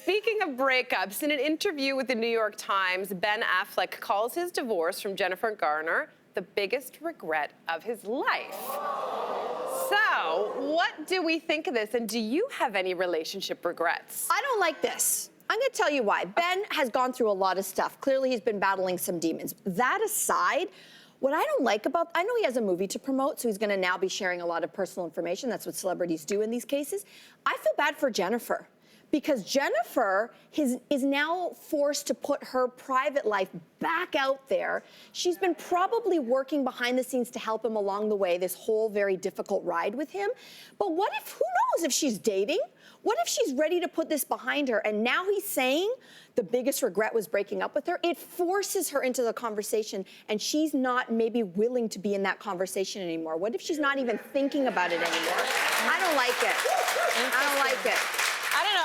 Speaking of breakups, in an interview with the New York Times, Ben Affleck calls his divorce from Jennifer Garner the biggest regret of his life. So, what do we think of this, and do you have any relationship regrets? I don't like this. I'm gonna tell you why. Ben has gone through a lot of stuff. Clearly, he's been battling some demons. That aside, what I don't like about, I know he has a movie to promote, so he's gonna now be sharing a lot of personal information. That's what celebrities do in these cases. I feel bad for Jennifer, because Jennifer is now forced to put her private life back out there. She's been probably working behind the scenes to help him along the way, this whole very difficult ride with him. But what if, who knows if she's dating? What if she's ready to put this behind her, and now he's saying the biggest regret was breaking up with her? It forces her into the conversation, and she's not maybe willing to be in that conversation anymore. What if she's not even thinking about it anymore? I don't like it. I don't like it. I don't know.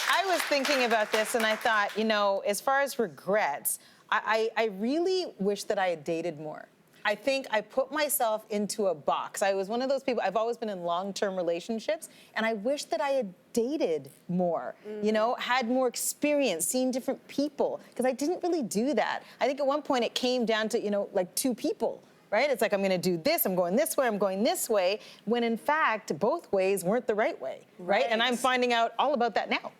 I was thinking about this, and I thought, you know, as far as regrets, I really wish that I had dated more. I think I put myself into a box. I was one of those people, I've always been in long-term relationships, and I wish that I had dated more, you know, had more experience, seen different people, because I didn't really do that. I think at one point it came down to, you know, like 2 people. Right? It's like, I'm gonna do this, I'm going this way, I'm going this way, when in fact, both ways weren't the right way, right? And I'm finding out all about that now,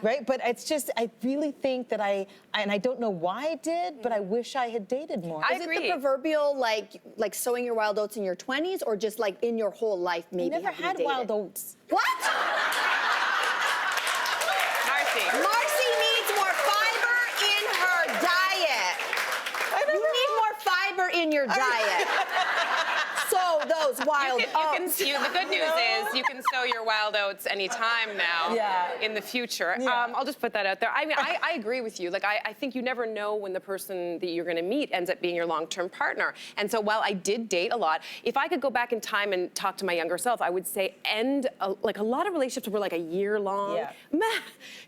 right? But it's just, I really think that and I don't know why I did, but I wish I had dated more. I Is agree. it the proverbial, like sowing your wild oats in your 20s, or just like in your whole life, maybe? I never had wild oats. What? Marcy. Needs more fiber in her diet. You need more fiber in your diet. So those wild oats. The good news is you can sow your wild oats anytime now in the future. I'll just put that out there. I mean, I agree with you. Like, I think you never know when the person that you're going to meet ends up being your long-term partner. And so while I did date a lot, if I could go back in time and talk to my younger self, I would say like a lot of relationships were like a year long.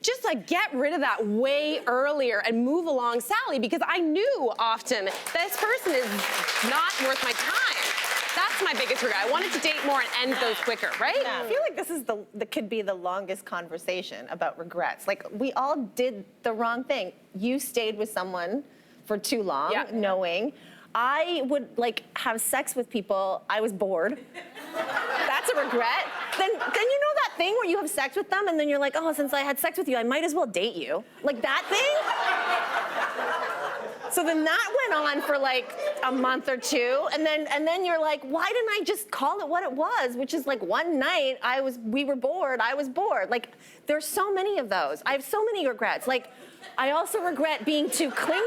Just like get rid of that way earlier and move along, Sally, because I knew often this person is not worth my time. That's my biggest regret. I wanted to date more and end those quicker, right? I feel like this is that could be the longest conversation about regrets. Like, we all did the wrong thing. You stayed with someone for too long, knowing. I would like have sex with people. I was bored. That's a regret. Then you know that thing where you have sex with them and then you're like, oh, since I had sex with you, I might as well date you. Like that thing? So then that went on for like a month or 2, and then you're like, why didn't I just call it what it was? Which is like one night we were bored, I was bored. Like, there's so many of those. I have so many regrets. Like, I also regret being too clingy.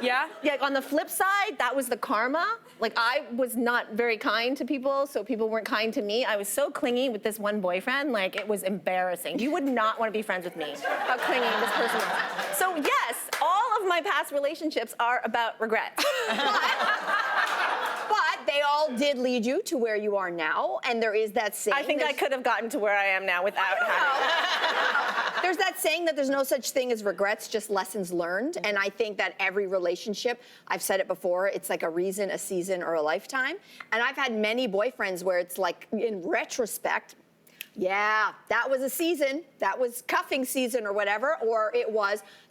Yeah, on the flip side, that was the karma. Like, I was not very kind to people, so people weren't kind to me. I was so clingy with this one boyfriend, like, it was embarrassing. You would not want to be friends with me, how clingy this person was. So yes, all of my past relationships are about regret. But they all did lead you to where you are now, and there is that saying. I think I could have gotten to where I am now without having. There's that saying that there's no such thing as regrets, just lessons learned. And I think that every relationship, I've said it before, it's like a reason, a season, or a lifetime. And I've had many boyfriends where it's like, in retrospect, yeah, that was a season, that was cuffing season or whatever, or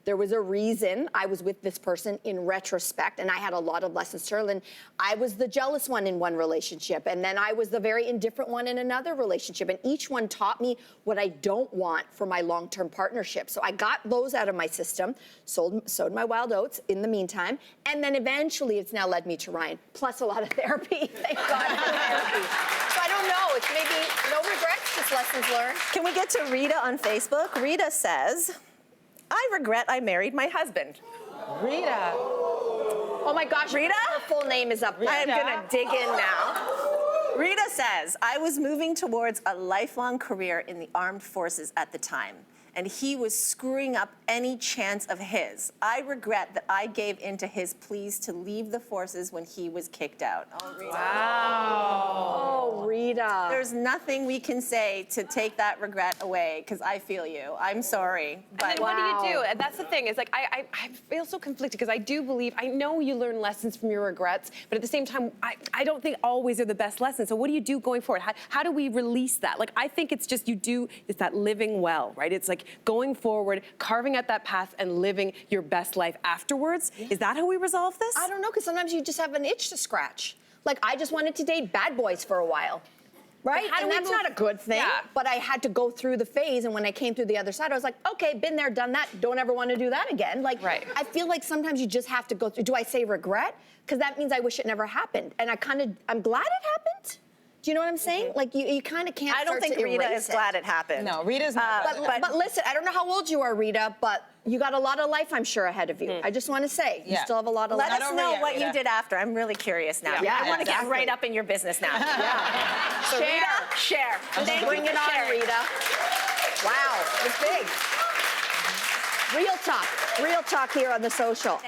there was a reason I was with this person in retrospect, and I had a lot of lessons to learn. I was the jealous one in one relationship, and then I was the very indifferent one in another relationship, and each one taught me what I don't want for my long-term partnership. So I got those out of my system, sowed my wild oats in the meantime, and then eventually it's now led me to Ryan, plus a lot of therapy. Thank God for therapy. So I don't know, it's maybe no regrets, just lessons learned. Can we get to Rita on Facebook? Rita says, I regret I married my husband. Rita. Oh my gosh, Rita? Her full name is up there. I am gonna dig in now. Rita says, I was moving towards a lifelong career in the armed forces at the time, and he was screwing up any chance of his. I regret that I gave into his pleas to leave the forces when he was kicked out. Oh, Rita. Wow. Oh, Rita. There's nothing we can say to take that regret away, because I feel you. I'm sorry. But and then what do you do? And that's the thing, is like, I feel so conflicted, because I do believe, I know you learn lessons from your regrets, but at the same time, I don't think always are the best lessons. So what do you do going forward? How do we release that? Like, I think it's just it's that living well, right? It's like, going forward, carving out that path and living your best life afterwards. Is that how we resolve this? I don't know, because sometimes you just have an itch to scratch. Like, I just wanted to date bad boys for a while. Right? how do And we that's move- not a good thing. Yeah. But I had to go through the phase, and when I came through the other side, I was like, okay, been there, done that. Don't ever want to do that again. Like, Right. I feel like sometimes you just have to go through. Do I say regret? Because that means I wish it never happened. And I'm glad it happened. Do you know what I'm saying? Like, you kind of can't. I don't start think to Rita erase is it. glad it happened. No, Rita's not. But listen, I don't know how old you are, Rita, but you got a lot of life, I'm sure, ahead of you. I just want to say, you Yeah. still have a lot of Let life. us over know yet, what you Rita. did after. I'm really curious now. Yeah, I want to get exactly. right up in your business now. So Share. Rita, share. Thank Bring you it for on, sharing. Rita. Wow, it's big. Real talk here on The Social.